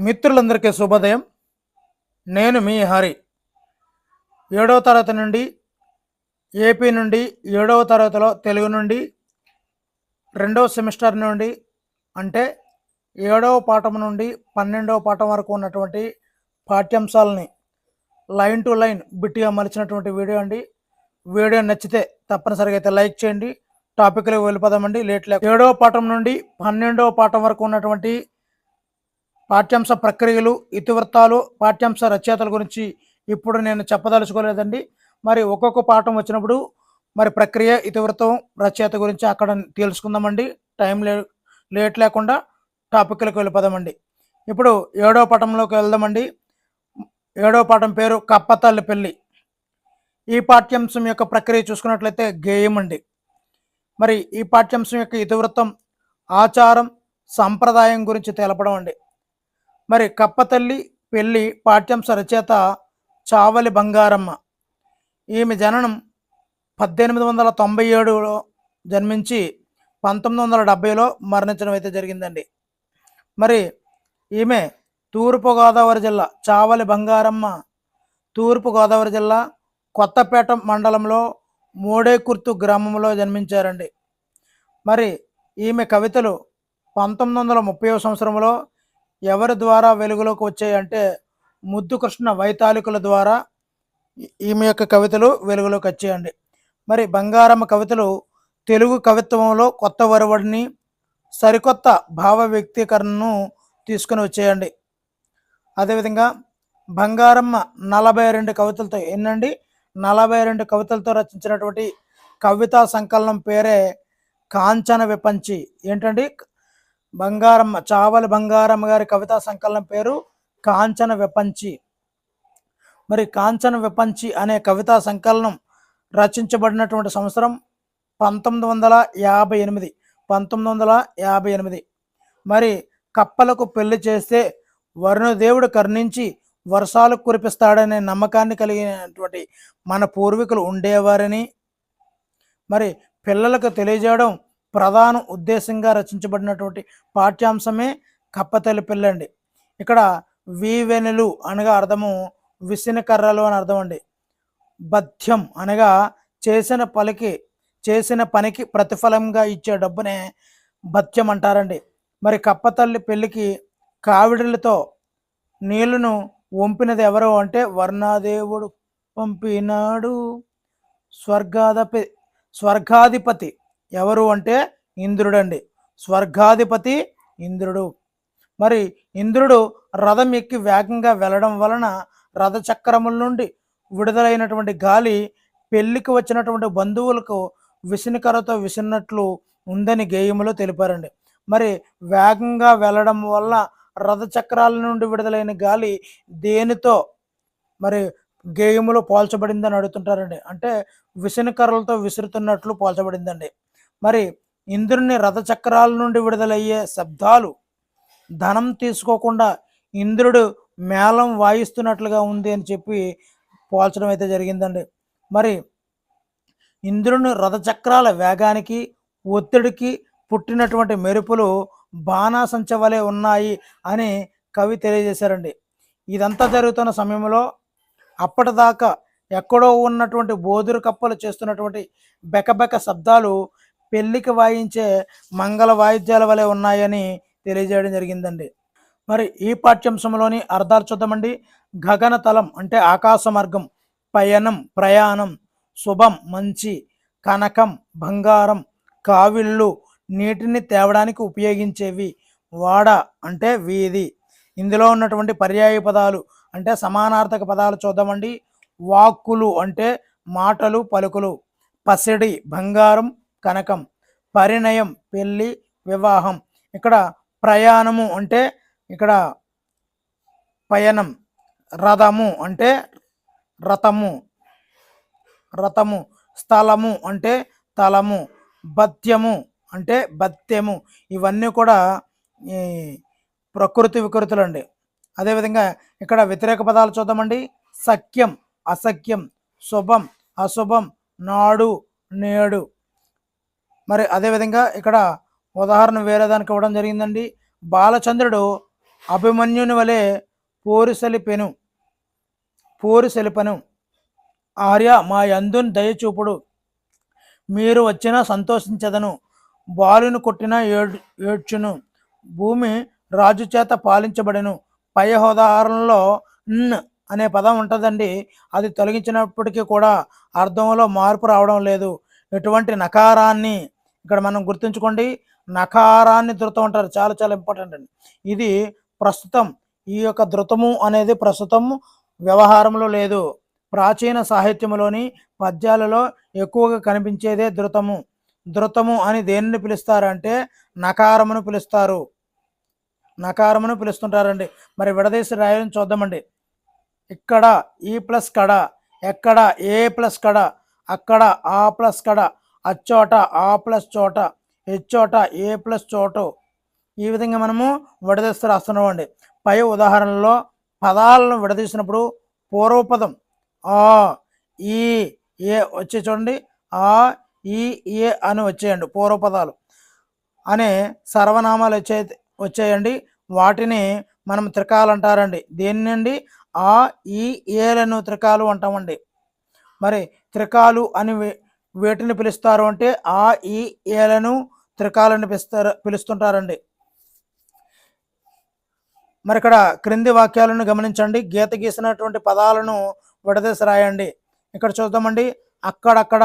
మిత్రులందరికీ శుభోదయం. నేను మీ హరి. 7వ తరగతి నుండి ఏపీ నుండి 7వ తరగతిలో తెలుగు నుండి 2వ సెమిస్టర్ నుండి అంటే 7వ పాఠం నుండి 12వ పాఠం వరకు ఉన్నటువంటి పాఠ్యాంశాలని లైన్ టు లైన్ బిట్టిగా మలిచినటువంటి వీడియో అండి. వీడియో నచ్చితే తప్పనిసరిగా అయితే లైక్ చేయండి. టాపిక్లోకి వెళ్ళిపోదామండి. లేట్ 7వ పాఠం నుండి 12వ పాఠం వరకు ఉన్నటువంటి పాఠ్యాంశ ప్రక్రియలు, ఇతివృత్తాలు, పాఠ్యాంశ రచయితల గురించి ఇప్పుడు నేను చెప్పదలుచుకోలేదండి. మరి ఒక్కొక్క పాఠం వచ్చినప్పుడు మరి ప్రక్రియ, ఇతివృత్తం, రచయిత గురించి అక్కడ తెలుసుకుందామండి. టైం లేట్ లేకుండా టాపిక్లకు వెళ్ళిపోదామండి. ఇప్పుడు 7వ పాఠంలోకి వెళ్దామండి. 7వ పాఠం పేరు కప్పతల్లి పెళ్ళి. ఈ పాఠ్యాంశం యొక్క ప్రక్రియ చూసుకున్నట్లయితే గేయం అండి. మరి ఈ పాఠ్యాంశం యొక్క ఇతివృత్తం ఆచారం, సంప్రదాయం గురించి తెలపడం అండి. మరి కప్పతల్లి పెళ్ళి పాఠ్యాంశ రచయిత చావలి బంగారమ్మ. ఈమె జననం 1897లో జన్మించి 1970లో మరణించడం అయితే జరిగిందండి. మరి ఈమె తూర్పుగోదావరి జిల్లా, చావలి బంగారమ్మ తూర్పుగోదావరి జిల్లా కొత్తపేట మండలంలో మోడేకుర్తు గ్రామంలో జన్మించారండి. మరి ఈమె కవితలు 1930వ సంవత్సరంలో ఎవరి ద్వారా వెలుగులోకి వచ్చాయంటే ముద్దు కృష్ణ వైతాళికుల ద్వారా ఈమె యొక్క కవితలు వెలుగులోకి వచ్చాయండి. మరి బంగారమ్మ కవితలు తెలుగు కవిత్వంలో కొత్త ఒరవడిని, సరికొత్త భావ వ్యక్తీకరణను తీసుకుని వచ్చాయండి. అదేవిధంగా బంగారమ్మ 42 కవితలతో 42 కవితలతో రచించినటువంటి కవితా సంకలనం పేరే కాంచన విపంచి. ఏంటండి? బంగారమ్మ, చావలి బంగారమ్మ గారి కవితా సంకలనం పేరు కాంచన విపంచి. మరి కాంచన విపంచి అనే కవితా సంకలనం రచించబడినటువంటి సంవత్సరం 1958. మరి కప్పలకు పెళ్లి చేస్తే వరుణదేవుడు కరుణించి వర్షాలు కురిపిస్తాడనే నమ్మకాన్ని కలిగినటువంటి మన పూర్వీకులు ఉండేవారని, మరి పిల్లలకు తెలియజేయడం ప్రధాన ఉద్దేశంగా రచించబడినటువంటి పాఠ్యాంశమే కప్పతల్లి పెళ్ళండి. ఇక్కడ వీవెనులు అనగా అర్థము విసిన కర్రలు అని అర్థం అండి. బధ్యం అనగా చేసిన పనికి ప్రతిఫలంగా ఇచ్చే డబ్బునే బధ్యం అంటారండి. మరి కప్పతల్లి పెళ్ళికి కావిడిలతో నీళ్లను వంపినది ఎవరు అంటే వర్ణదేవుడు పంపినాడు. స్వర్గాధిపతి ఎవరు అంటే ఇంద్రుడండి. స్వర్గాధిపతి ఇంద్రుడు. మరి ఇంద్రుడు రథం ఎక్కి వేగంగా వెళ్ళడం వలన రథచక్రముల నుండి విడుదలైనటువంటి గాలి పెళ్లికి వచ్చినటువంటి బంధువులకు విసినికరతో విసినట్లు ఉందని గేయములో తెలిపారండి. మరి వేగంగా వెళ్ళడం వల్ల రథచక్రాల నుండి విడుదలైన గాలి దేనితో మరి గేయములో పోల్చబడిందని అడుగుతుంటారండి. అంటే విసినికర్రలతో విసురుతున్నట్లు పోల్చబడిందండి. మరి ఇంద్రుని రథచక్రాల నుండి విడుదలయ్యే శబ్దాలు ధనం తీసుకోకుండా ఇంద్రుడు మేళం వాయిస్తున్నట్లుగా ఉంది అని చెప్పి పోల్చడం అయితే జరిగిందండి. మరి ఇంద్రుని రథచక్రాల వేగానికి, ఒత్తిడికి పుట్టినటువంటి మెరుపులు బాణాసంచ వలె ఉన్నాయి అని కవి తెలియజేశారండి. ఇదంతా జరుగుతున్న సమయంలో అప్పటిదాకా ఎక్కడో ఉన్నటువంటి బోదురు కప్పలు చేస్తున్నటువంటి బెకబెక శబ్దాలు పెళ్లికి వాయించే మంగళ వాయిద్యాల వలె ఉన్నాయని తెలియజేయడం జరిగిందండి. మరి ఈ పాఠ్యాంశంలోని అర్థాలు చూద్దామండి. గగనతలం అంటే ఆకాశ మార్గం, పయనం ప్రయాణం, శుభం మంచి, కనకం బంగారం, కావిళ్ళు నీటిని తేవడానికి ఉపయోగించేవి, వాడ అంటే వీధి. ఇందులో ఉన్నటువంటి పర్యాయ పదాలు అంటే సమానార్థక పదాలు చూద్దామండి. వాక్కులు అంటే మాటలు, పలుకులు, పసిడి బంగారం, కనకం, పరిణయం పెళ్ళి, వివాహం. ఇక్కడ ప్రయాణము అంటే ఇక్కడ పయనం, రథము అంటే రథము, స్థలము అంటే తలము, బత్యము అంటే బత్యము. ఇవన్నీ కూడా ఈ ప్రకృతి వికృతులు అండి. అదేవిధంగా ఇక్కడ వ్యతిరేక పదాలు చూద్దామండి. సఖ్యం అసఖ్యం, శుభం అశుభం, నాడు నేడు. మరి అదేవిధంగా ఇక్కడ ఉదాహరణ వేరే దానికి ఇవ్వడం జరిగిందండి. బాలచంద్రుడు అభిమన్యుని వలె పోరు సెలిపెను ఆర్య మా యందున్ దయచూపుడు, మీరు వచ్చినా సంతోషించదను, బాలుని కొట్టినా ఏడ్చును, భూమి రాజు చేత పాలించబడెను. పై ఉదాహరణలో న్ అనే పదం ఉంటుందండి. అది తొలగించినప్పటికీ కూడా అర్థంలో మార్పు రావడం లేదు. ఎటువంటి నకారాన్ని ఇక్కడ మనం గుర్తుంచుకోండి, నకారాన్ని ధృతం అంటారు. చాలా చాలా ఇంపార్టెంట్ అండి. ఇది ప్రస్తుతం ఈ యొక్క ధృతము అనేది ప్రస్తుతం వ్యవహారంలో లేదు. ప్రాచీన సాహిత్యంలోని పద్యాలలో ఎక్కువగా కనిపించేదే ధృతము. ధృతము అని దేనిని పిలుస్తారంటే నకారమును పిలుస్తుంటారండి. మరి విడదీసి రాయని చూద్దామండి. ఇక్కడ ఈ ప్లస్ కడ, ఎక్కడ ఏ ప్లస్ కడ, అక్కడ ఆ ప్లస్ కడ, అచ్చోట ఆ ప్లస్ చోట, హెచ్చోట ఏ ప్లస్ చోటు. ఈ విధంగా మనము విడదీస్తూ రాస్తున్నాం అండి. పై ఉదాహరణలో పదాలను విడదీసినప్పుడు పూర్వపదం ఆ ఈ ఏ వచ్చే చూడండి, ఆ ఈ ఏ అని వచ్చేయండి. పూర్వపదాలు అనే సర్వనామాలు వచ్చేయండి. వాటిని మనం త్రికాలు అంటారండి. దేనినండి? ఆ ఈ ఏలను త్రికాలు అంటామండి. మరి త్రికాలు అని వేటిని పిలుస్తారు అంటే ఆ ఈ ఏలను త్రికాలని పిలుస్తుంటారండి. మరి ఇక్కడ క్రింది వాక్యాలను గమనించండి. గీత గీసినటువంటి పదాలను విడదీసి రాయండి. ఇక్కడ చూద్దామండి. అక్కడక్కడ,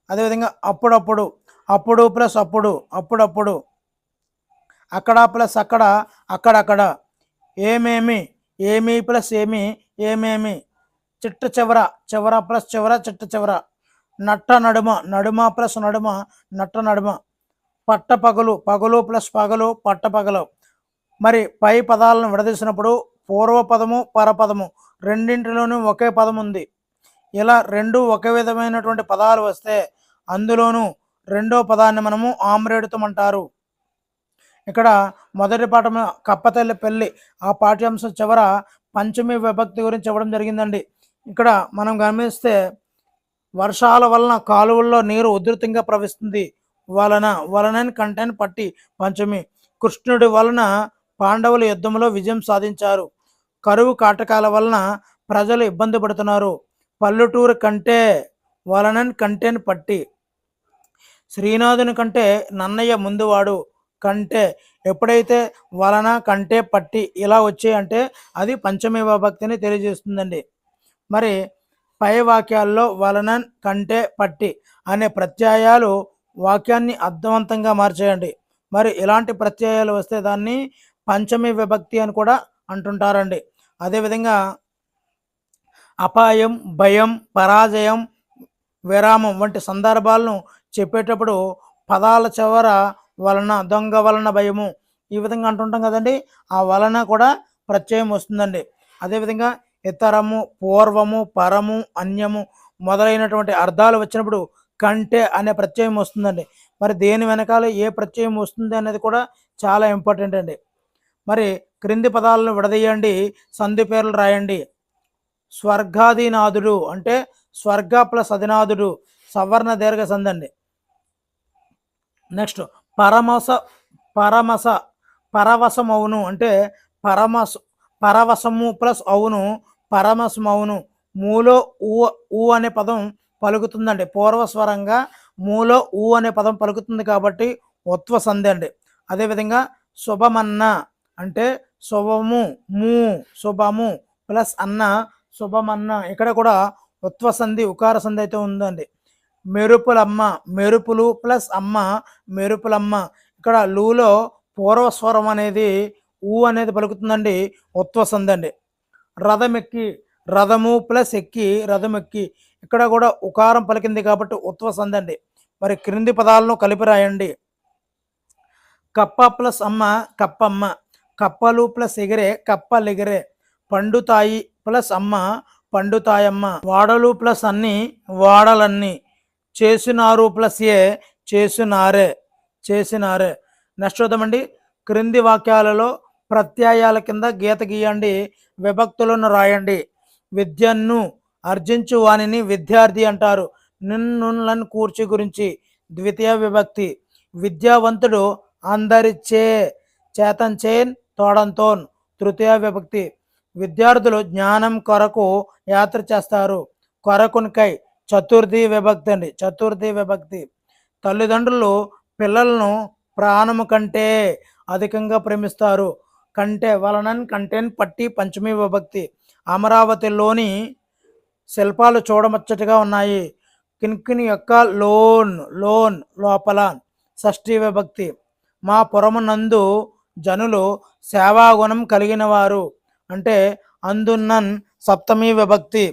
అదేవిధంగా అప్పుడప్పుడు, అప్పుడు ప్లస్ అప్పుడు, అప్పుడప్పుడు, అక్కడ ప్లస్ అక్కడ, అక్కడక్కడ, ఏమేమి, ఏమి ప్లస్ ఏమి, ఏమేమి, చిట్ట చివర, చివర ప్లస్ చివర, చిట్ట చివర, నట్ట నడుమ, నడుమ ప్లస్ నడుమ, నట్ట నడుమ, పట్ట పగలు, పగలు ప్లస్ పగలు, పట్ట పగలు. మరి పై పదాలను విడదీసినప్పుడు పూర్వపదము పరపదము రెండింటిలోనూ ఒకే పదం ఉంది. ఇలా రెండు ఒకే విధమైనటువంటి పదాలు వస్తే అందులోనూ రెండో పదాన్ని మనము ఆమ్రేడుతం అంటారు. ఇక్కడ మొదటి పాఠం కప్పతల్లి పెళ్ళి, ఆ పాఠ్యాంశం చివర పంచమి విభక్తి గురించి ఇవ్వడం జరిగిందండి. ఇక్కడ మనం గమనిస్తే వర్షాల వలన కాలువల్లో నీరు ఉధృతంగా ప్రవహిస్తుంది. వలనని కంటెని పట్టి పంచమి. కృష్ణుడి వలన పాండవులు యుద్ధంలో విజయం సాధించారు. కరువు కాటకాల వలన ప్రజలు ఇబ్బంది పడుతున్నారు. పల్లెటూరు కంటే వలనని కంటెని పట్టి. శ్రీనాథుని కంటే నన్నయ్య ముందువాడు. కంటే ఎప్పుడైతే వలన కంటే పట్టి ఇలా వచ్చాయంటే అది పంచమి విభక్తిని తెలియజేస్తుందండి. మరి పై వాక్యాల్లో వలన కంటే పట్టి అనే ప్రత్యయాలు వాక్యాన్ని అర్థవంతంగా మార్చేయండి. మరి ఇలాంటి ప్రత్యయాలు వస్తే దాన్ని పంచమి విభక్తి అని కూడా అంటుంటారండి. అదేవిధంగా అపాయం, భయం, పరాజయం, విరామం వంటి సందర్భాలను చెప్పేటప్పుడు పదాల చివర వలన, దొంగ వలన భయము ఈ విధంగా అంటుంటాం కదండి. ఆ వలన కూడా ప్రత్యయం వస్తుందండి. అదేవిధంగా ఇతరము, పూర్వము, పరము, అన్యము మొదలైనటువంటి అర్థాలు వచ్చినప్పుడు కంటే అనే ప్రత్యయం వస్తుందండి. మరి దేని వెనకాల ఏ ప్రత్యయం వస్తుంది అనేది కూడా చాలా ఇంపార్టెంట్ అండి. మరి క్రింది పదాలను విడదీయండి, సంధి పేర్లు రాయండి. స్వర్గాదినాథుడు అంటే స్వర్గ ప్లస్ అధినాథుడు, సవర్ణ దీర్ఘ సంధి అండి. నెక్స్ట్ పరవశమవును అంటే పరవశము ప్లస్ అవును, పరమశమవును. మూలో ఊ అనే పదం పలుకుతుందండి. పూర్వస్వరంగా మూలో ఊ అనే పదం పలుకుతుంది కాబట్టి ఉత్వ సంధి అండి. అదేవిధంగా శుభమన్న అంటే శుభము, శుభము ప్లస్ అన్న, శుభమన్న. ఇక్కడ కూడా ఉత్వ సంధి, ఉకార సంధి అయితే ఉందండి. మెరుపులమ్మ, మెరుపులు ప్లస్ అమ్మ, మెరుపులమ్మ. ఇక్కడ లూలో పూర్వస్వరం అనేది ఊ అనేది పలుకుతుందండి, ఉత్వ సంధి అండి. రథమెక్కి, రథము ప్లస్ ఎక్కి, రథమెక్కి. ఇక్కడ కూడా ఉకారం పలికింది కాబట్టి ఉత్వ సంధి అండి. మరి క్రింది పదాలను కలిపి రాయండి. కప్ప ప్లస్ అమ్మ, కప్పమ్మ. కప్పలు ప్లస్ ఎగిరే, కప్పలెగిరే. పండుతాయి ప్లస్ అమ్మ, పండుతాయమ్మ. వాడలు ప్లస్ అన్ని, వాడలన్నీ. చేసినారు ప్లస్ ఏ, చేసినారే, చేసినారే. నెక్స్ట్ చూద్దామండి. క్రింది వాక్యాలలో ప్రత్యయాల కింద గీత గీయండి, విభక్తులను రాయండి. విద్యను అర్జించు వానిని విద్యార్థి అంటారు. నిన్నులను కూర్చి గురించి ద్వితీయ విభక్తి. విద్యావంతుడు అందరి చేతన్ చేన్ తోడంతోన్ తృతీయ విభక్తి. విద్యార్థులు జ్ఞానం కొరకు యాత్ర చేస్తారు. కొరకునికై చతుర్థి విభక్తి అండి, చతుర్థి విభక్తి. తల్లిదండ్రులు పిల్లలను ప్రాణము కంటే అధికంగా ప్రేమిస్తారు. కంటే వలనన్ కంటెన్ పట్టి పంచమి విభక్తి. అమరావతిలోని శిల్పాలు చూడముచ్చటగా ఉన్నాయి. కిన్కిని యొక్క లోన్ లోన్ లోపల షష్ఠీ విభక్తి. మా పురమునందు జనులు సేవాగుణం కలిగిన వారు అంటే అందున్నన్ సప్తమి విభక్తి.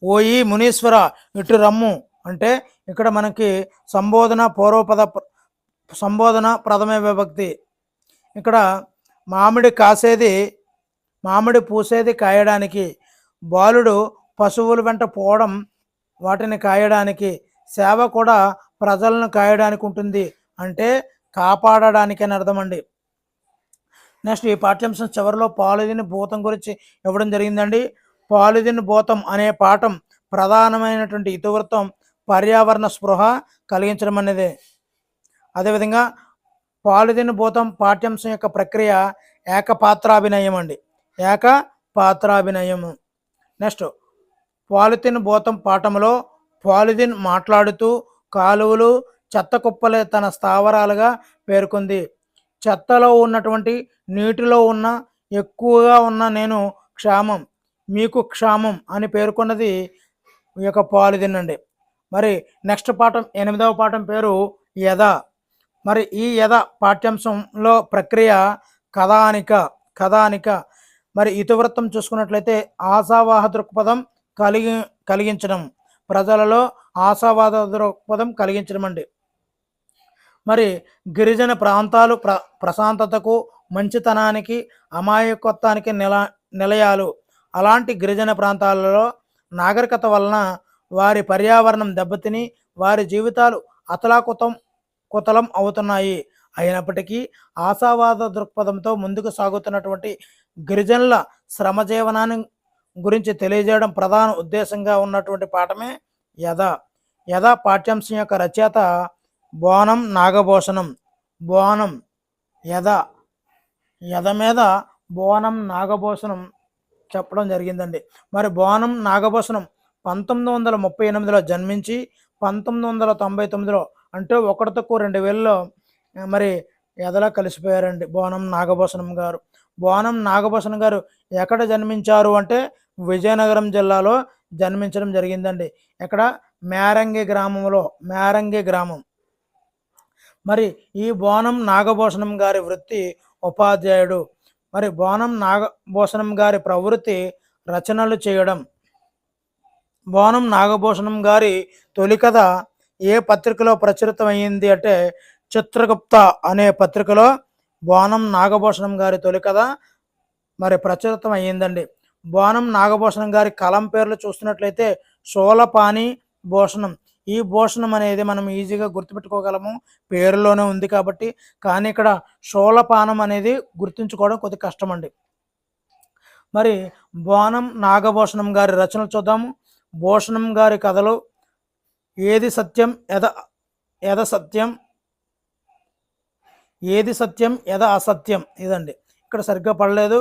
ఓయి మునీశ్వర ఇటు రమ్ము అంటే ఇక్కడ మనకి సంబోధన ప్రథమ విభక్తి. ఇక్కడ మామిడి పూసేది కాయడానికి, బాలుడు పశువుల వెంట పోవడం వాటిని కాయడానికి, సేవ కూడా ప్రజలను కాయడానికి ఉంటుంది అంటే కాపాడడానికి అని అర్థం అండి. నెక్స్ట్ ఈ పాఠ్యాంశం చివరిలో పాలిథిన్ భూతం గురించి ఇవ్వడం జరిగిందండి. పాలిథిన్ భూతం అనే పాఠం ప్రధానమైనటువంటి ఇతివృత్తం పర్యావరణ స్పృహ కలిగించడం అనేది. అదేవిధంగా పాలిథిన్ భూతం పాఠ్యాంశం యొక్క ప్రక్రియ ఏకపాత్రాభినయం అండి, ఏకపాత్రాభినయం. నెక్స్ట్ పాలిథిన్ భూతం పాఠంలో పాలిథిన్ మాట్లాడుతూ కాలువలు చెత్త కుప్పలే తన స్థావరాలుగా పేర్కొంది. చెత్తలో ఉన్నటువంటి నీటిలో ఉన్న ఎక్కువగా ఉన్న నేను క్షామం మీకు క్షామం అని పేర్కొన్నది ఈ యొక్క పాలిథిన్ అండి. మరి నెక్స్ట్ పాఠం 8వ పాఠం పేరు యథ. మరి ఈ యథ పాఠ్యాంశంలో ప్రక్రియ కథానిక. మరి ఇతివృత్తం చూసుకున్నట్లయితే ఆశావాహ దృక్పథం కలిగించడం, ప్రజలలో ఆశావాద దృక్పథం కలిగించడం అండి. మరి గిరిజన ప్రాంతాలు ప్రశాంతతకు మంచితనానికి అమాయకత్వానికి నిలయాలు. అలాంటి గిరిజన ప్రాంతాలలో నాగరికత వలన వారి పర్యావరణం దెబ్బతిని వారి జీవితాలు కుతలం అవుతున్నాయి. అయినప్పటికీ ఆశావాద దృక్పథంతో ముందుకు సాగుతున్నటువంటి గిరిజనుల శ్రమజీవనాన్ని గురించి తెలియజేయడం ప్రధాన ఉద్దేశంగా ఉన్నటువంటి పాఠమే యథ పాఠ్యాంశం యొక్క రచయిత బోనం నాగభూషణం. యథ మీద బోనం నాగభూషణం చెప్పడం జరిగిందండి. మరి బోనం నాగభూషణం 1938లో జన్మించి 1999లో అంటే 1 తక్కువ 2000లో మరి యథలో కలిసిపోయారండి బోనం నాగభూషణం గారు. బోనం నాగభూషణం గారు ఎక్కడ జన్మించారు అంటే విజయనగరం జిల్లాలో జన్మించడం జరిగిందండి. ఇక్కడ మేరంగి గ్రామం. మరి ఈ బోనం నాగభూషణం గారి వృత్తి ఉపాధ్యాయుడు. మరి బోనం నాగభూషణం గారి ప్రవృత్తి రచనలు చేయడం. బోనం నాగభూషణం గారి తొలి కథ ఏ పత్రికలో ప్రచురితమైంది అంటే చిత్రగుప్త అనే పత్రికలో బోనం నాగభూషణం గారి తొలి కథ మరి ప్రచురితం అయ్యిందండి. బోనం నాగభూషణం గారి కలం పేర్లు చూస్తున్నట్లయితే శూలపాణి భూషణం. ఈ భూషణం అనేది మనం ఈజీగా గుర్తుపెట్టుకోగలము, పేరులోనే ఉంది కాబట్టి. కానీ ఇక్కడ శూలపానం అనేది గుర్తుంచుకోవడం కొద్దిగా కష్టం అండి. మరి బోనం నాగభూషణం గారి రచనలు చూద్దాము. భూషణం గారి కథలు ఏది సత్యం యథ అసత్యం ఇదండి. ఇక్కడ సరిగ్గా పడలేదు.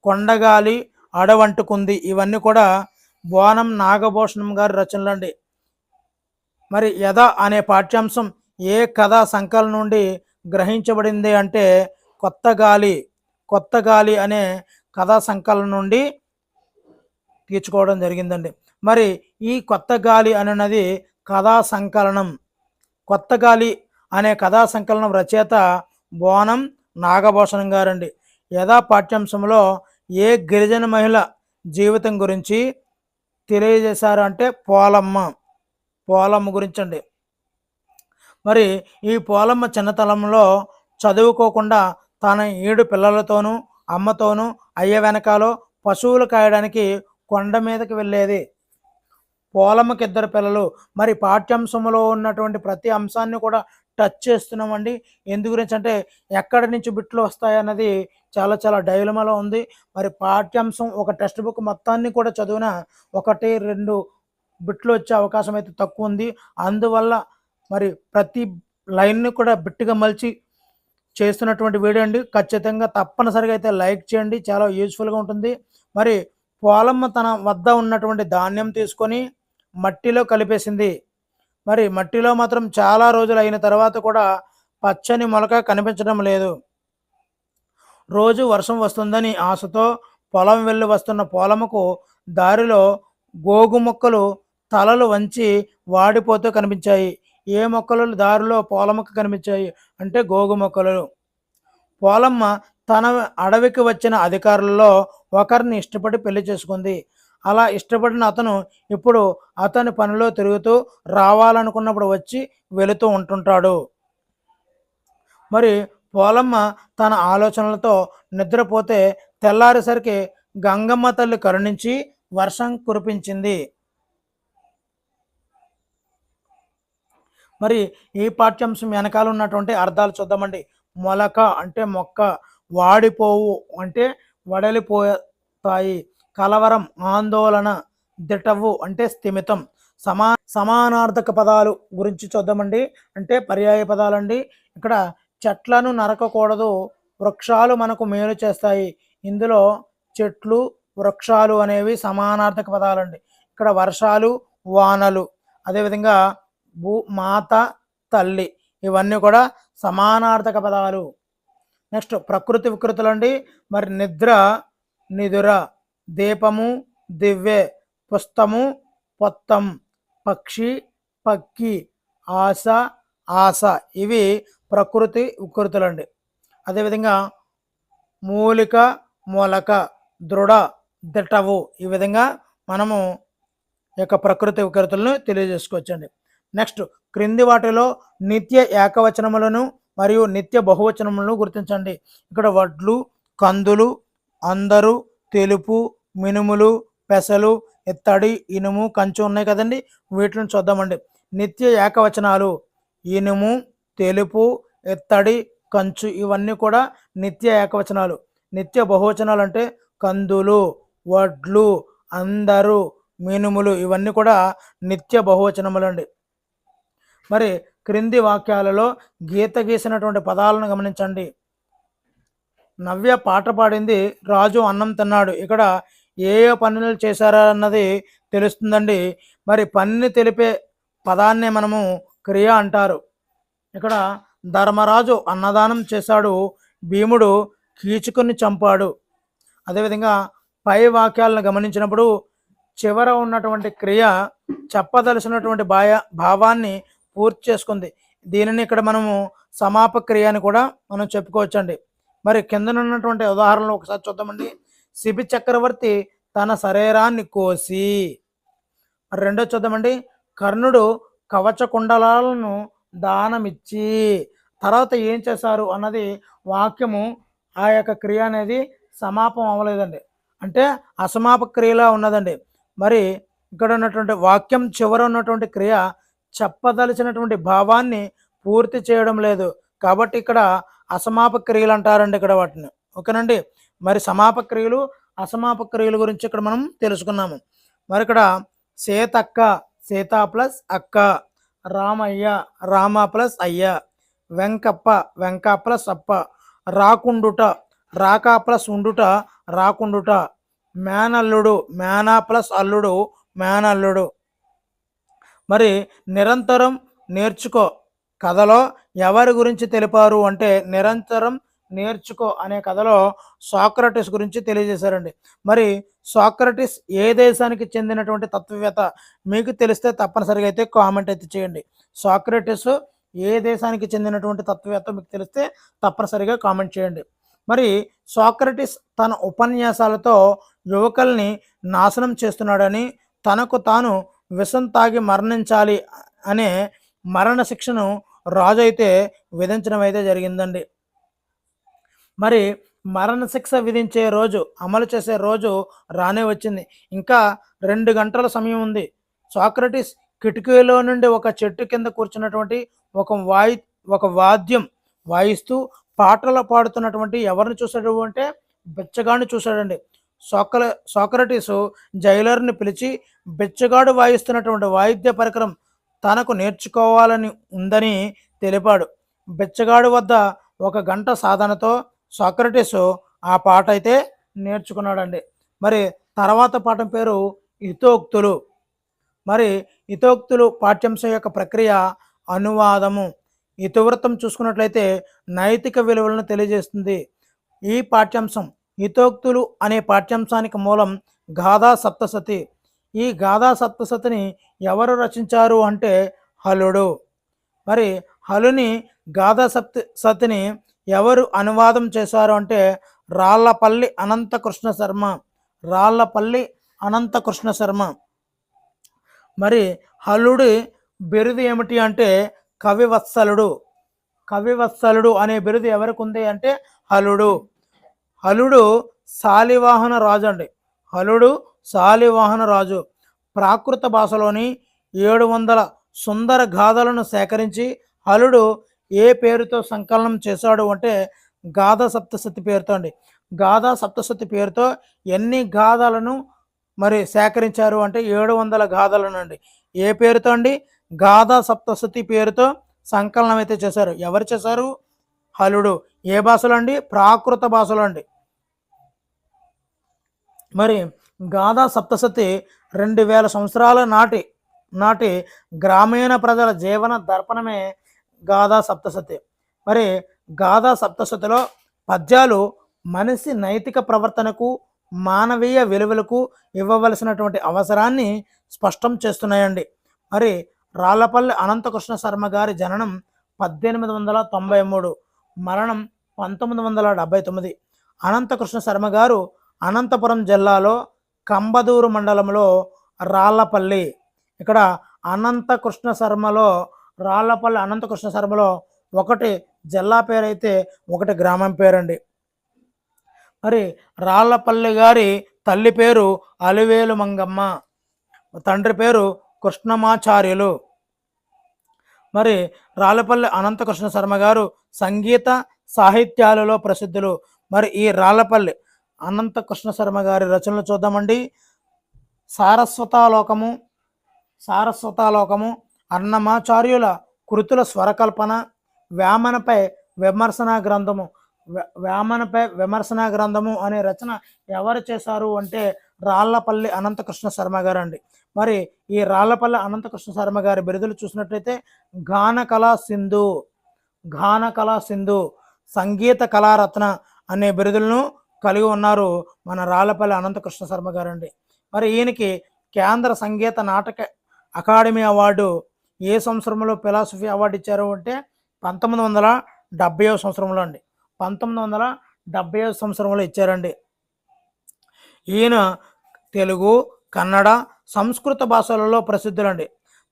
కొండగాలి అడవంటుకుంది ఇవన్నీ కూడా బోనం నాగభూషణం గారి రచనలు అండి. మరి యథ అనే పాఠ్యాంశం ఏ కథా సంకలనం నుండి గ్రహించబడింది అంటే కొత్త గాలి అనే కథా సంకలనం నుండి తీర్చుకోవడం జరిగిందండి. మరి ఈ కొత్త గాలి అన్నది కథా సంకలనం. కొత్త గాలి అనే కథా సంకలనం రచయిత బోనం నాగభూషణం గారండి. యథా పాఠ్యాంశంలో ఏ గిరిజన మహిళ జీవితం గురించి తెలియజేశారు అంటే పోలమ్మ గురించి అండి. మరి ఈ పోలమ్మ చిన్నతనంలో చదువుకోకుండా తన 7 పిల్లలతోనూ అమ్మతోనూ అయ్య వెనకాలో పశువులు కాయడానికి కొండ మీదకి వెళ్ళేది. పోలమ్మకి 2 పిల్లలు. మరి పాఠ్యాంశంలో ఉన్నటువంటి ప్రతి అంశాన్ని కూడా టచ్ చేస్తున్నామండి. ఎందు గురించి అంటే ఎక్కడి నుంచి బిట్లు వస్తాయన్నది చాలా డైలమాలో ఉంది. మరి పాఠ్యాంశం ఒక టెక్స్ట్ బుక్ మొత్తాన్ని కూడా చదివిన 1-2 బిట్లు వచ్చే అవకాశం అయితే తక్కువ ఉంది. అందువల్ల మరి ప్రతి లైన్ని కూడా బిట్టుగా మలిచి చేస్తున్నటువంటి వీడియో అండి. ఖచ్చితంగా తప్పనిసరిగా అయితే లైక్ చేయండి, చాలా యూజ్ఫుల్గా ఉంటుంది. మరి పోలమ్మ తన వద్ద ఉన్నటువంటి ధాన్యం తీసుకొని మట్టిలో కలిపేసింది. మరి మట్టిలో మాత్రం చాలా రోజులు అయిన తర్వాత కూడా పచ్చని మొలక కనిపించడం లేదు. రోజు వర్షం వస్తుందని ఆశతో పొలం వెళ్ళి వస్తున్న పోలమ్మకు దారిలో గోగు మొక్కలు తలలు వంచి వాడిపోతూ కనిపించాయి. ఏ మొక్కలు దారిలో పోలమ్మకు కనిపించాయి అంటే గోగు మొక్కలు. పోలమ్మ తన అడవికి వచ్చిన అధికారులలో ఒకరిని ఇష్టపడి పెళ్లి చేసుకుంది. అలా ఇష్టపడిన అతను ఇప్పుడు అతని పనిలో తిరుగుతూ రావాలనుకున్నప్పుడు వచ్చి వెళుతూ ఉంటుంటాడు. మరి పోలమ్మ తన ఆలోచనలతో నిద్రపోతే తెల్లారేసరికి గంగమ్మ తల్లి కరుణించి వర్షం కురిపించింది. మరి ఈ పాఠ్యాంశం వెనకాల ఉన్నటువంటి అర్థాలు చూద్దామండి. మొలక అంటే మొక్క, వాడిపోవు అంటే వడలిపోతాయి, కలవరం ఆందోళన, దిటవు అంటే స్థిమితం. సమానార్థక పదాలు గురించి చూద్దామండి. అంటే పర్యాయ పదాలండి. ఇక్కడ చెట్లను నరకకూడదు, వృక్షాలు మనకు మేలు చేస్తాయి. ఇందులో చెట్లు, వృక్షాలు అనేవి సమానార్థక పదాలండి. ఇక్కడ వర్షాలు, వానలు, అదేవిధంగా మాత, తల్లి, ఇవన్నీ కూడా సమానార్థక పదాలు. నెక్స్ట్ ప్రకృతి వికృతులు అండి. మరి నిద్ర, నిదుర, దీపము, దివ్వె, పుస్తము, పొత్తం, పక్షి, పక్కి, ఆశ, ఆశ, ఇవి ప్రకృతి వికృతులండి. అదేవిధంగా మూలిక, మొలక, దృఢ, దిటవు, ఈ విధంగా మనము యొక్క ప్రకృతి వికృతులను తెలియజేసుకోవచ్చండి. నెక్స్ట్ క్రింది వాటిలో నిత్య ఏకవచనములను మరియు నిత్య బహువచనములను గుర్తించండి. ఇక్కడ వడ్లు, కందులు, అందరూ, తెలుపు, మినుములు, పెసలు, ఇత్తడి, ఇనుము, కంచు ఉన్నాయి కదండి. వీటిని చూద్దామండి. నిత్య ఏకవచనాలు ఇనుము, తెలుపు, ఇత్తడి, కంచు, ఇవన్నీ కూడా నిత్య ఏకవచనాలు. నిత్య బహువచనాలు అంటే కందులు, వడ్లు, అందరూ, మినుములు, ఇవన్నీ కూడా నిత్య బహువచనములండి. మరి క్రింది వాక్యాలలో గీత గీసినటువంటి పదాలను గమనించండి. నవ్య పాట పాడింది, రాజు అన్నం తిన్నాడు. ఇక్కడ ఏ ఏ పనులు చేశారా అన్నది తెలుస్తుందండి. మరి పనిని తెలిపే పదాన్నే మనము క్రియ అంటారు. ఇక్కడ ధర్మరాజు అన్నదానం చేశాడు, భీముడు కీచుకుని చంపాడు. అదేవిధంగా పై వాక్యాలను గమనించినప్పుడు చివర ఉన్నటువంటి క్రియ చెప్పదలసినటువంటి భావాన్ని పూర్తి చేసుకుంది. దీనిని ఇక్కడ మనము సమాపక క్రియ అని కూడా మనం చెప్పుకోవచ్చండి. మరి కిందనున్నటువంటి ఉదాహరణలు ఒకసారి చూద్దామండి. శిబి చక్రవర్తి తన శరీరాన్ని కోసి. మరి రెండో చూద్దామండి. కర్ణుడు కవచ కుండలాలను దానమిచ్చి. తర్వాత ఏం చేశారు అన్నది వాక్యము, ఆ యొక్క క్రియ అనేది సమాపం అవ్వలేదండి, అంటే అసమాపక క్రియలా ఉన్నదండి. మరి ఇక్కడ ఉన్నటువంటి వాక్యం చివర ఉన్నటువంటి క్రియ చెప్పదలిచినటువంటి భావాన్ని పూర్తి చేయడం లేదు, కాబట్టి ఇక్కడ అసమాపక క్రియలు అంటారండి ఇక్కడ వాటిని. ఓకేనండి. మరి సమాపక క్రియలు, అసమాపక క్రియల గురించి ఇక్కడ మనం తెలుసుకున్నాము. మరి ఇక్కడ సీతక్క, సీత ప్లస్ అక్క, రామయ్య, రామ ప్లస్ అయ్య, వెంకప్ప, వెంక ప్లస్ అప్ప, రాకుండుట, రాక ప్లస్ ఉండుట, రాకుండుట, మేనల్లుడు, మేనా ప్లస్ అల్లుడు, మేనల్లుడు. మరి నిరంతరం నేర్చుకో కథలో ఎవరి గురించి తెలిపారు అంటే నిరంతరం నేర్చుకో అనే కథలో సాక్రటిస్ గురించి తెలియజేశారండి. మరి సాక్రటిస్ ఏ దేశానికి చెందినటువంటి తత్వవేత్త మీకు తెలిస్తే తప్పనిసరిగా అయితే కామెంట్ అయితే చేయండి. సాక్రటిస్ ఏ దేశానికి చెందినటువంటి తత్వవేత్త మీకు తెలిస్తే తప్పనిసరిగా కామెంట్ చేయండి. మరి సాక్రటిస్ తన ఉపన్యాసాలతో యువకుల్ని నాశనం చేస్తున్నాడని, తనకు తాను విషం తాగి మరణించాలి అనే మరణ శిక్షను రాజు అయితే విధించడం అయితే జరిగిందండి. మరి మరణశిక్ష విధించే రోజు, అమలు చేసే రోజు రానే వచ్చింది. ఇంకా 2 గంటల సమయం ఉంది. సాక్రటిస్ కిటికీలో నుండి ఒక చెట్టు కింద కూర్చున్నటువంటి ఒక వాద్యం వాయిస్తూ పాటలు పాడుతున్నటువంటి ఎవరిని చూశాడు అంటే బిచ్చగాడిని చూశాడండి. సాక్రటిసు జైలర్ని పిలిచి బిచ్చగాడు వాయిస్తున్నటువంటి వాయిద్య పరికరం తనకు నేర్చుకోవాలని ఉందని తెలిపాడు. బిచ్చగాడు వద్ద 1 గంట సాధనతో సాక్రటీస్ ఆ పాట అయితే నేర్చుకున్నాడండి. మరి తర్వాత పాఠం పేరు హితోక్తులు. మరి హితోక్తులు పాఠ్యాంశం యొక్క ప్రక్రియ అనువాదము. ఇతివృత్తం చూసుకున్నట్లయితే నైతిక విలువలను తెలియజేస్తుంది. ఈ పాఠ్యాంశం హితోక్తులు అనే పాఠ్యాంశానికి మూలం గాథా సప్తసతి. ఈ గాథా సప్తసతిని ఎవరు రచించారు అంటే హలుడు. మరి హలుని గాథా సప్తసతిని ఎవరు అనువాదం చేశారు అంటే రాళ్లపల్లి అనంతకృష్ణ శర్మ. రాళ్లపల్లి అనంతకృష్ణ శర్మ. మరి హలుడి బిరుదు ఏమిటి అంటే కవివత్సలుడు. కవివత్సలుడు అనే బిరుదు ఎవరికి ఉంది అంటే హలుడు. హలుడు శాలివాహన రాజు అండి. హలుడు శాలివాహన రాజు. ప్రాకృత భాషలోని 700 సుందర గాథలను సేకరించి హలుడు ఏ పేరుతో సంకలనం చేశాడు అంటే గాథా సప్తశతి పేరుతో అండి. గాథా సప్తశతి పేరుతో ఎన్ని గాథలను మరి సేకరించారు అంటే 700 గాథలను అండి. ఏ పేరుతో అండి? గాథా సప్తశతి పేరుతో సంకలనం అయితే చేశారు. ఎవరు చేశారు? హలుడు. ఏ భాషలో అండి? ప్రాకృత భాషలో అండి. మరి గాథా సప్తశతి 2000 సంవత్సరాల నాటి గ్రామీణ ప్రజల జీవన దర్పణమే గాథా సప్తశతి. మరి గాథా సప్తశతిలో పద్యాలు మనిషి నైతిక ప్రవర్తనకు మానవీయ విలువలకు ఇవ్వవలసినటువంటి అవసరాన్ని స్పష్టం చేస్తున్నాయండి. మరి రాళ్లపల్లి అనంతకృష్ణ శర్మ గారి జననం 1893, మరణం 1979. అనంతకృష్ణ శర్మ గారు అనంతపురం జిల్లాలో కంబదూరు మండలంలో రాళ్లపల్లి. ఇక్కడ అనంతకృష్ణ శర్మలో రాళ్లపల్లి అనంతకృష్ణ శర్మలో ఒకటి జిల్లా పేరైతే ఒకటి గ్రామం పేరండి. మరి రాళ్లపల్లి గారి తల్లి పేరు అలివేలు మంగమ్మ, తండ్రి పేరు కృష్ణమాచార్యులు. మరి రాళ్లపల్లి అనంతకృష్ణ శర్మ గారు సంగీత సాహిత్యాలలో ప్రసిద్ధులు. మరి ఈ రాళ్లపల్లి అనంతకృష్ణ శర్మ గారి రచనలు చూద్దామండి. సారస్వతాలోకము, అన్నమాచార్యుల కృతుల స్వరకల్పన, వేమనపై విమర్శనా గ్రంథము అనే రచన ఎవరు చేశారు అంటే రాళ్లపల్లి అనంతకృష్ణ శర్మ గారు అండి. మరి ఈ రాళ్లపల్లి అనంతకృష్ణ శర్మ గారి బిరుదులు చూసినట్లయితే గానకళా సింధు, సంగీత కళారత్న అనే బిరుదులను కలిగి ఉన్నారు మన రాళ్లపల్లి అనంతకృష్ణ శర్మ గారు అండి. మరి ఈయనకి కేంద్ర సంగీత నాటక అకాడమీ అవార్డు ఏ సంవత్సరంలో ఫిలాసఫీ అవార్డు ఇచ్చారు అంటే 1970వ సంవత్సరంలో అండి. 1970వ సంవత్సరంలో ఇచ్చారండి. ఈయన తెలుగు, కన్నడ, సంస్కృత భాషలలో ప్రసిద్ధులండి.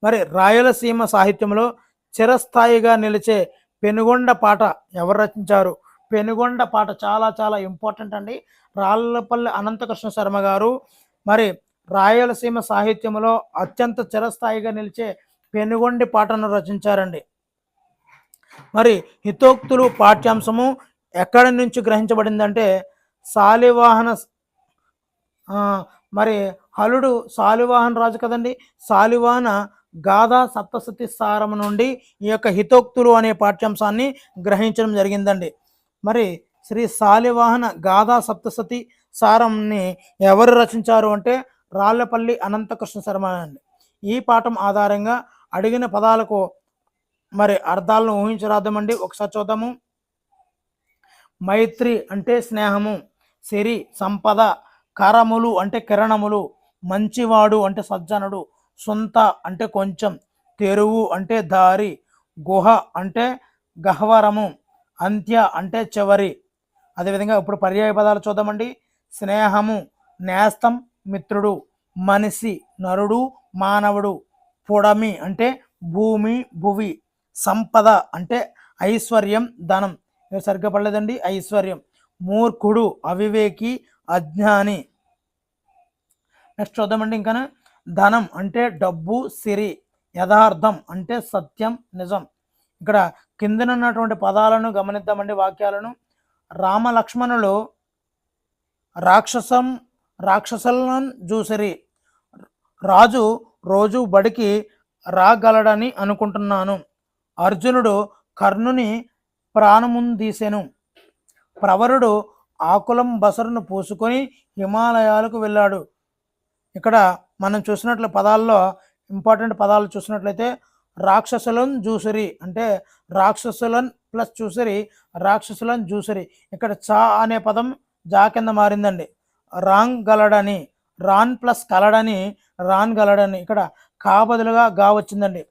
మరి రాయలసీమ సాహిత్యంలో చిరస్థాయిగా నిలిచే పెనుగొండ పాట ఎవరు రచించారు? పెనుగొండ పాట చాలా చాలా ఇంపార్టెంట్ అండి. రాళ్లపల్లి అనంతకృష్ణ శర్మ గారు మరి రాయలసీమ సాహిత్యంలో అత్యంత చిరస్థాయిగా నిలిచే పెనుగొండి పాటను రచించారండి. మరి హితోక్తులు పాఠ్యాంశము ఎక్కడి నుంచి గ్రహించబడిందంటే మరి హలుడు శాలివాహన రాజు కదండి. శాలివాహన గాథా సప్తశతి సారం నుండి ఈ యొక్క హితోక్తులు అనే పాఠ్యాంశాన్ని గ్రహించడం జరిగిందండి. మరి శ్రీ శాలివాహన గాథా సప్తశతి సారంని ఎవరు రచించారు అంటే రాళ్లపల్లి అనంతకృష్ణ శర్మ అండి. ఈ పాఠం ఆధారంగా అడిగిన పదాలకు మరి అర్థాలను ఊహించరాద్దామండి. ఒకసారి చూద్దాము. మైత్రి అంటే స్నేహము, సిరి సంపద, కరములు అంటే కిరణములు, మంచివాడు అంటే సజ్జనుడు, సొంత అంటే కొంచెం, తెరువు అంటే దారి, గుహ అంటే గహ్వరము, అంత్య అంటే చివరి. అదేవిధంగా ఇప్పుడు పర్యాయ పదాలు చూద్దామండి. స్నేహము నేస్తం మిత్రుడు, మనిషి నరుడు మానవుడు, పుడమి అంటే భూమి భువి, సంపద అంటే ఐశ్వర్యం ధనం. సరిగ్గా పడలేదండి, ఐశ్వర్యం. మూర్ఖుడు అవివేకి అజ్ఞాని. నెక్స్ట్ చూద్దామండి. ఇంకా ధనం అంటే డబ్బు సిరి, యథార్థం అంటే సత్యం నిజం. ఇక్కడ కిందనున్నటువంటి పదాలను గమనిద్దామండి, వాక్యాలను. రామలక్ష్మణులు రాక్షసులను చూసిరి. రాజు రోజు బడికి రాగలడని అనుకుంటున్నాను. అర్జునుడు కర్ణుని ప్రాణముందీసెను. ప్రవరుడు ఆకులం బసరును పూసుకొని హిమాలయాలకు వెళ్ళాడు. ఇక్కడ మనం చూసినట్లు పదాల్లో ఇంపార్టెంట్ పదాలు చూసినట్లయితే రాక్షసులను జూసిరి అంటే రాక్షసులను ప్లస్ చూసిరి, రాక్షసులను జూసిరి. ఇక్కడ చా అనే పదం జా కింద మారిందండి. రాంగ్ గలడని, రాన్ ప్లస్ కలడని, రాన్ గలడని. ఇక్కడ కా బదులుగా గా వచ్చిందండి.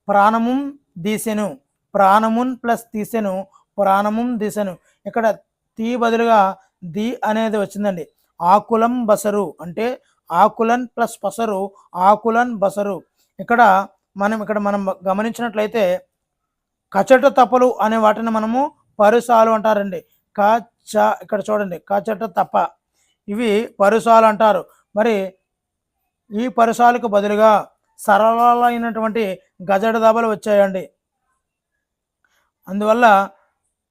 ప్రాణముం దీసెను, ప్రాణమున్ ప్లస్ తీసెను, ప్రాణముం దీసెను. ఇక్కడ తీ బదులుగా ది అనేది వచ్చిందండి. ఆకులం బసరు అంటే ఆకులన్ ప్లస్ పసరు, ఆకులన్ బసరు. ఇక్కడ మనం గమనించినట్లయితే కచట తపలు అనే వాటిని మనము పరుసాలు అంటారండి. ఇక్కడ చూడండి, కచట తప, ఇవి పరుసాలు అంటారు. మరి ఈ పరుసాలకు బదులుగా సరళమైనటువంటి గజడ దబలు వచ్చాయండి. అందువల్ల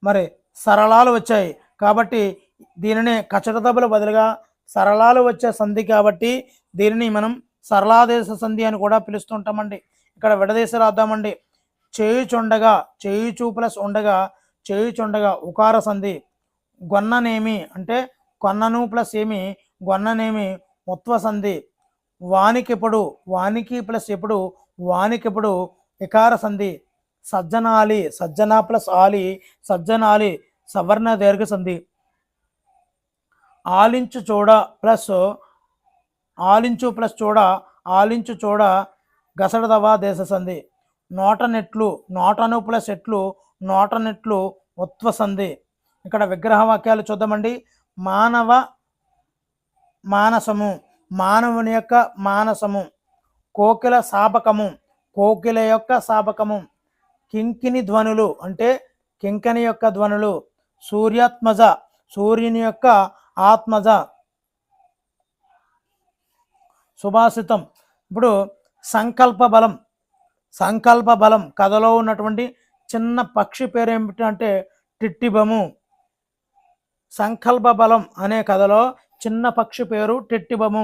మరి సరళాలు వచ్చాయి కాబట్టి దీనిని కచట దబల బదులుగా సరళాలు వచ్చే సంధి కాబట్టి దీనిని మనం సరళాదేశ సంధి అని కూడా పిలుస్తుంటామండి. ఇక్కడ విడదీసి రాద్దామండి. చేయుచుండగా, చేయుచు ప్లస్ ఉండగా, చేయుచుండగా ఉకార సంధి. గొన్ననేమి అంటే కొన్నను ప్లస్ ఏమి, గొన్ననేమి ఉత్వ సంధి. వానికెప్పుడు, వానికి ప్లస్ ఎప్పుడు, వానికెప్పుడు ఇకార సంధి. సజ్జనాలి, సజ్జన ప్లస్ ఆలి, సజ్జనాలి సవర్ణ దీర్ఘ సంధి. ఆలించు చూడ ప్లస్ ఆలించు ప్లస్ చూడ, ఆలించు చూడ గసడదవా దేశ సంధి. నోట నెట్లు, నోటను ప్లస్ ఎట్లు, నోట నెట్లు ఉత్వ సంధి. ఇక్కడ విగ్రహ వాక్యాలు చూద్దామండి. మానవ మానసము, మానవుని యొక్క మానసము. కోకిల శాపకము, కోకిల యొక్క శాపకము. కింకిని ధ్వనులు అంటే కింకని యొక్క ధ్వనులు. సూర్యాత్మజ, సూర్యుని యొక్క ఆత్మజ. సుభాషితం. ఇప్పుడు సంకల్ప బలం, సంకల్ప బలం కథలో ఉన్నటువంటి చిన్న పక్షి పేరు ఏమిటంటే టిట్టిబము. సంకల్ప బలం అనే కథలో చిన్న పక్షి పేరు టిట్టిబము.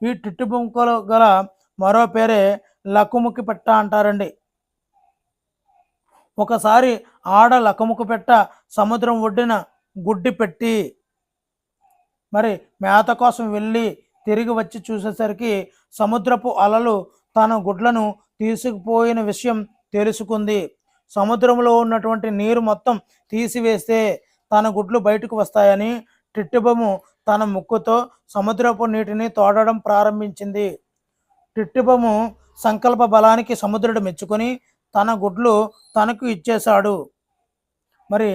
ఈ టిట్టిబొంకలో గల మరో పేరే లకుముకి పెట్ట అంటారండి. ఒకసారి ఆడ లకుముకు పెట్ట సముద్రం ఒడ్డిన గుడ్డి పెట్టి మరి మేత కోసం వెళ్ళి తిరిగి వచ్చి చూసేసరికి సముద్రపు అలలు తన గుడ్లను తీసుకుపోయిన విషయం తెలుసుకుంది. సముద్రంలో ఉన్నటువంటి నీరు మొత్తం తీసివేస్తే తన గుడ్లు బయటకు వస్తాయని టిట్టిబొమ్ము తన ముక్కుతో సముద్రపు నీటిని తోడడం ప్రారంభించింది. టిట్టిబొమ్ము సంకల్ప బలానికి సముద్రుడు మెచ్చుకొని తన గుడ్లు తనకు ఇచ్చేశాడు. మరి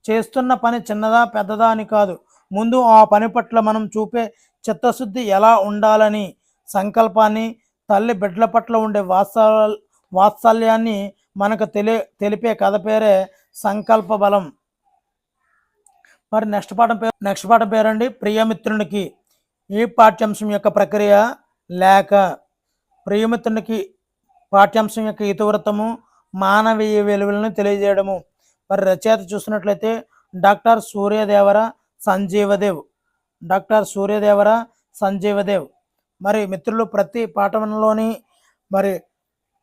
చేస్తున్న పని చిన్నదా పెద్దదా అని కాదు, ముందు ఆ పని పట్ల మనం చూపే చిత్తశుద్ధి ఎలా ఉండాలని, సంకల్పాన్ని, తల్లి బిడ్డల పట్ల ఉండే వాత్సల్యాన్ని మనకు తెలిపే కథ పేరే సంకల్ప బలం. మరి నెక్స్ట్ పాఠం పేరండి ప్రియమిత్రునికి. ఈ పాఠ్యాంశం యొక్క ప్రక్రియ లేక. ప్రియమిత్రునికి పాఠ్యాంశం యొక్క ఇతివృత్తము మానవీయ విలువలను తెలియజేయడము. మరి రచయిత చూసినట్లయితే డాక్టర్ సూర్యదేవర సంజీవదేవ్, డాక్టర్ సూర్యదేవర సంజీవదేవ్. మరి మిత్రులు ప్రతి పాఠంలోని మరి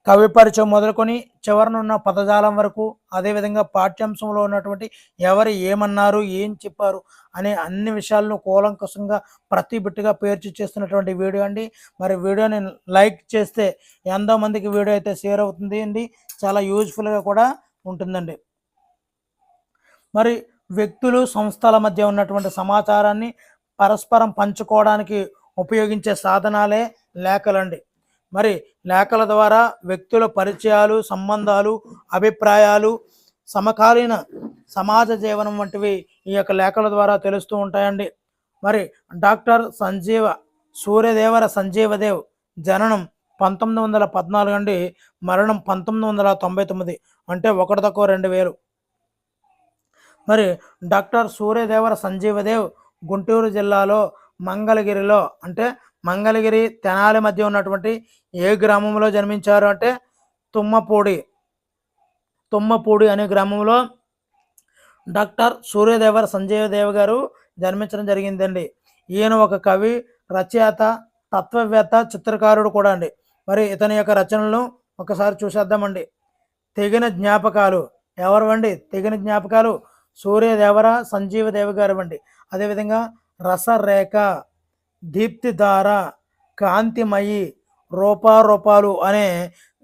కవి పరిచయం మొదలుకొని చివరనున్న పదజాలం వరకు, అదేవిధంగా పాఠ్యాంశంలో ఉన్నటువంటి ఎవరు ఏమన్నారు, ఏం చెప్పారు అనే అన్ని విషయాలను కూలంకషంగా ప్రతి బిట్టుగా పేర్చి చేస్తున్నటువంటి వీడియో అండి. మరి వీడియోని లైక్ చేస్తే ఎంతో మందికి వీడియో అయితే షేర్ అవుతుంది అండి, చాలా యూజ్ఫుల్గా కూడా ఉంటుందండి. మరి వ్యక్తులు, సంస్థల మధ్య ఉన్నటువంటి సమాచారాన్ని పరస్పరం పంచుకోవడానికి ఉపయోగించే సాధనాలే లేఖలండి. మరి లేఖల ద్వారా వ్యక్తుల పరిచయాలు, సంబంధాలు, అభిప్రాయాలు, సమకాలీన సమాజ జీవనం వంటివి ఈ యొక్క లేఖల ద్వారా తెలుస్తూ ఉంటాయండి. మరి డాక్టర్ సూర్యదేవర సంజీవదేవ్ జననం 1914 అండి, మరణం 1999, అంటే 1 తక్కువ 2000. మరి డాక్టర్ సూర్యదేవర సంజీవదేవ్ గుంటూరు జిల్లాలో మంగళగిరిలో, అంటే మంగళగిరి తెనాలి మధ్య ఉన్నటువంటి ఏ గ్రామంలో జన్మించారు అంటే తుమ్మపూడి అనే గ్రామంలో డాక్టర్ సూర్యదేవర సంజీవదేవ్ గారు జన్మించడం జరిగిందండి. ఈయన ఒక కవి, రచయిత, తత్వవేత్త, చిత్రకారుడు కూడా అండి. మరి ఇతని యొక్క రచనలను ఒకసారి చూసేద్దామండి. తెగిన జ్ఞాపకాలు ఎవరివండి? తెగిన జ్ఞాపకాలు సూర్యదేవర సంజీవదేవి గారు వండి. అదేవిధంగా రసరేఖ, దీప్తిధార, కాంతిమయి, రూపారూపాలు అనే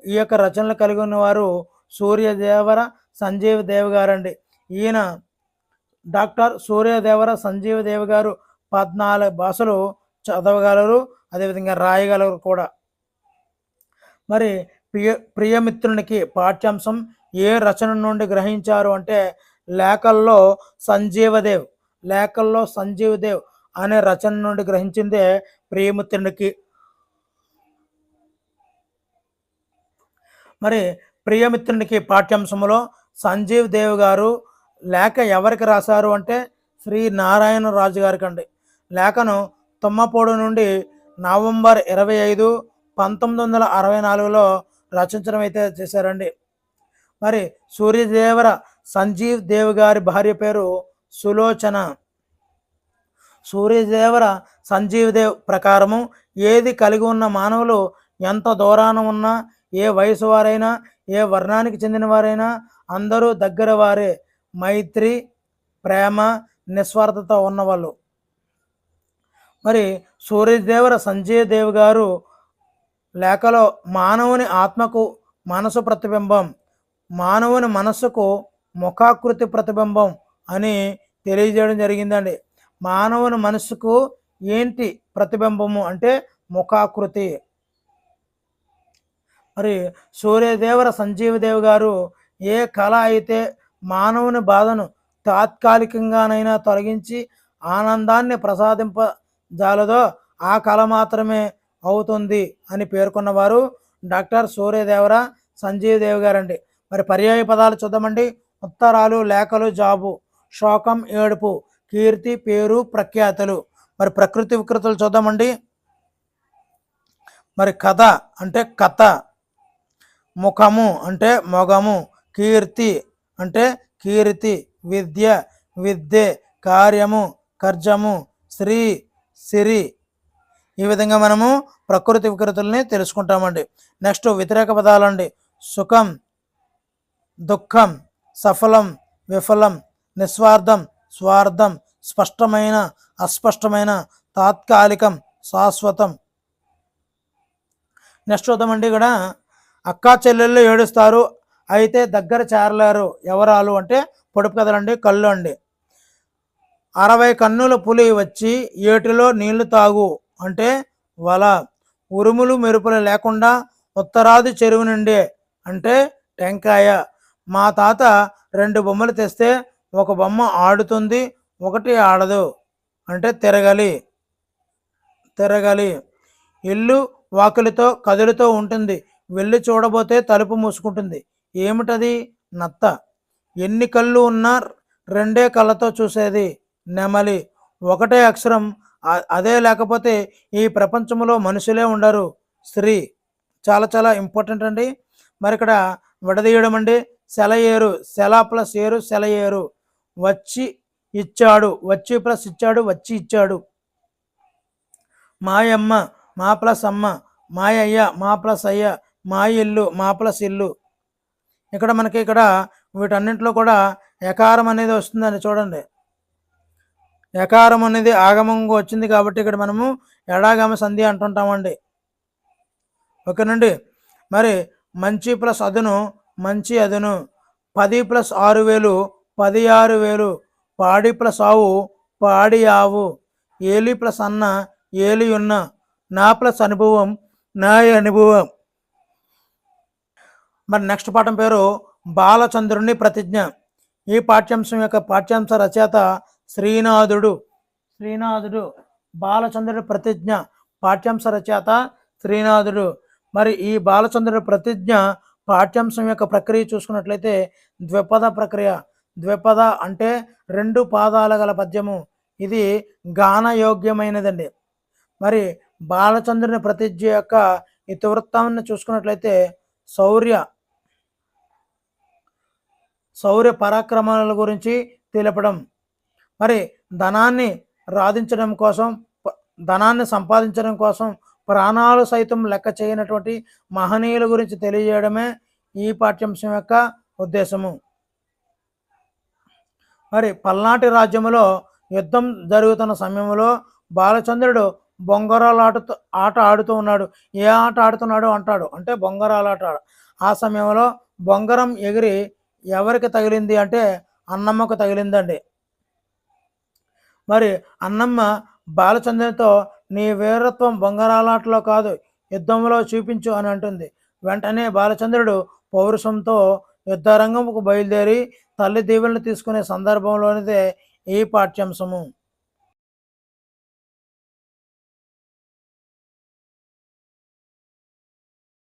ఈ యొక్క రచనలు కలిగి ఉన్నవారు సూర్యదేవర సంజీవదేవి గారండి. ఈయన డాక్టర్ సూర్యదేవర సంజీవదేవి గారు 14 భాషలు చదవగలరు, అదేవిధంగా రాయగలరు కూడా. మరి ప్రియమిత్రునికి పాఠ్యాంశం ఏ రచన నుండి గ్రహించారు అంటే లేఖల్లో సంజీవదేవ్ అనే రచన నుండి గ్రహించిందే ప్రియమిత్రునికి. మరి ప్రియమిత్రునికి పాఠ్యాంశంలో సంజీవ్ దేవ్ గారు లేఖ ఎవరికి రాశారు అంటే శ్రీ నారాయణ రాజు గారికి అండి. లేఖను తుమ్మపూడి నుండి నవంబర్ 25, 1964లో రచించడం అయితే చేశారండి. మరి సూర్యదేవర సంజీవ్ దేవ్ గారి భార్య పేరు సులోచన. సూర్యదేవర సంజీవ్ దేవ్ ప్రకారము ఏది కలిగి ఉన్న మానవులు ఎంత దూరాన ఉన్నా, ఏ వయసు వారైనా, ఏ వర్ణానికి చెందిన వారైనా అందరూ దగ్గర వారే. మైత్రి, ప్రేమ, నిస్వార్థత ఉన్నవాళ్ళు. మరి సూర్యదేవర సంజయ్ దేవ్ గారు లేఖలో మానవుని ఆత్మకు మనసు ప్రతిబింబం, మానవుని మనస్సుకు ముఖాకృతి ప్రతిబింబం అని తెలియజేయడం జరిగిందండి. మానవుని మనస్సుకు ఏంటి ప్రతిబింబము అంటే ముఖాకృతి. మరి సూర్యదేవర సంజీవదేవి గారు ఏ కళ అయితే మానవుని బాధను తాత్కాలికంగానైనా తొలగించి ఆనందాన్ని ప్రసాదింపజాలదో ఆ కళ మాత్రమే అవుతుంది అని పేర్కొన్నవారు డాక్టర్ సూర్యదేవర సంజీవదేవి గారండి. మరి పర్యాయ పదాలు చూద్దామండి. ఉత్తరాలు, లేఖలు, జాబు, శోకం, ఏడుపు, కీర్తి, పేరు, ప్రఖ్యాతలు. మరి ప్రకృతి వికృతులు చూద్దామండి. మరి కథ అంటే కథ, ముఖము అంటే మొగము, కీర్తి అంటే కీర్తి, విద్య విద్యే, కార్యము కర్జము, శ్రీ సిరి. ఈ విధంగా మనము ప్రకృతి వికృతుల్ని తెలుసుకుంటామండి. నెక్స్ట్ వ్యతిరేక పదాలండి. సుఖం, దుఃఖం, సఫలం, విఫలం, నిస్వార్థం, స్వార్థం, స్పష్టమైన, అస్పష్టమైన, తాత్కాలికం, శాశ్వతం. నెక్స్ట్ చూద్దామండి. ఇక్కడ అక్కా చెల్లెళ్ళు ఏడుస్తారు అయితే దగ్గర చేరలేరు. ఎవరాలు అంటే పొడుపు కథలండి, కళ్ళు అండి. 60 కన్నుల పులి వచ్చి ఏటిలో నీళ్లు తాగు అంటే వల. ఉరుములు మెరుపులు లేకుండా ఉత్తరాది చెరువు నుండే అంటే టెంకాయ. మా తాత 2 బొమ్మలు తెస్తే ఒక బొమ్మ ఆడుతుంది, ఒకటి ఆడదు అంటే తిరగలి. ఇల్లు వాకిలితో కదులుతూ ఉంటుంది, వెళ్ళి చూడబోతే తలుపు మూసుకుంటుంది. ఏమిటది? నత్త. ఎన్ని కళ్ళు ఉన్నా 2 కళ్ళతో చూసేది నెమలి. ఒకటే అక్షరం, అదే లేకపోతే ఈ ప్రపంచంలో మనుషులే ఉండరు. స్త్రీ. చాలా చాలా ఇంపార్టెంట్ అండి. మరి ఇక్కడ విడదీయడం అండి. సెలయేరు, సెల ప్లస్ ఏరు, సెలయేరు. వచ్చి ఇచ్చాడు, వచ్చి ప్లస్ ఇచ్చాడు, వచ్చి ఇచ్చాడు. మాయమ్మ, మా ప్లస్ అమ్మ. మాయయ్య, మా ప్లస్ అయ్య. మా ఇల్లు, మా ప్లస్ ఇల్లు. ఇక్కడ మనకి వీటన్నింటిలో కూడా ఎకారం అనేది వస్తుందండి. చూడండి, ఎకారం అనేది ఆగమంగా వచ్చింది కాబట్టి ఇక్కడ మనము ఎడాగమ సంధి అంటుంటామండి. ఓకేనండి. మరి మంచి ప్లస్ అదును, మంచి అదును. 10 + 6000, 16,000. పాడి ప్లస్ ఆవు, పాడి ఆవు. ఏలి ప్లస్ అన్న, ఏలి ఉన్న. నా ప్లస్ అనుభవం, నా అనుభవం. మరి నెక్స్ట్ పాఠం పేరు బాలచంద్రుని ప్రతిజ్ఞ. ఈ పాఠ్యాంశం యొక్క పాఠ్యాంశ రచయిత శ్రీనాథుడు. బాలచంద్రుడి ప్రతిజ్ఞ పాఠ్యాంశ రచయిత శ్రీనాథుడు. మరి ఈ బాలచంద్రుడి ప్రతిజ్ఞ పాఠ్యాంశం యొక్క ప్రక్రియ చూసుకున్నట్లయితే ద్విపద ప్రక్రియ. ద్విపద అంటే 2 పాదాల గల పద్యము. ఇది గానయోగ్యమైనదండి. మరి బాలచంద్రుని ప్రతిజ్ఞ యొక్క ఇతివృత్తాన్ని చూసుకున్నట్లయితే శౌర్య పరాక్రమాల గురించి తెలపడం. మరి ధనాన్ని సంపాదించడం కోసం ప్రాణాలు సైతం లెక్క చేయనటువంటి మహనీయుల గురించి తెలియజేయడమే ఈ పాఠ్యాంశం యొక్క ఉద్దేశము. మరి పల్నాటి రాజ్యములో యుద్ధం జరుగుతున్న సమయంలో బాలచంద్రుడు బొంగరాల ఆట ఆడుతూ ఉన్నాడు. ఏ ఆట ఆడుతున్నాడు అంటాడు, అంటే బొంగరాల ఆట. ఆ సమయంలో బొంగరం ఎగిరి ఎవరికి తగిలింది అంటే అన్నమ్మకు తగిలిందండి. మరి అన్నమ్మ బాలచంద్రునితో నీ వీరత్వం బొంగరాలాటలో కాదు, యుద్ధంలో చూపించు అని అంటుంది. వెంటనే బాలచంద్రుడు పౌరుషంతో యుద్ధరంగంకు బయలుదేరి తల్లి దీవెనలు తీసుకునే సందర్భంలోనిదే ఈ పాఠ్యాంశము.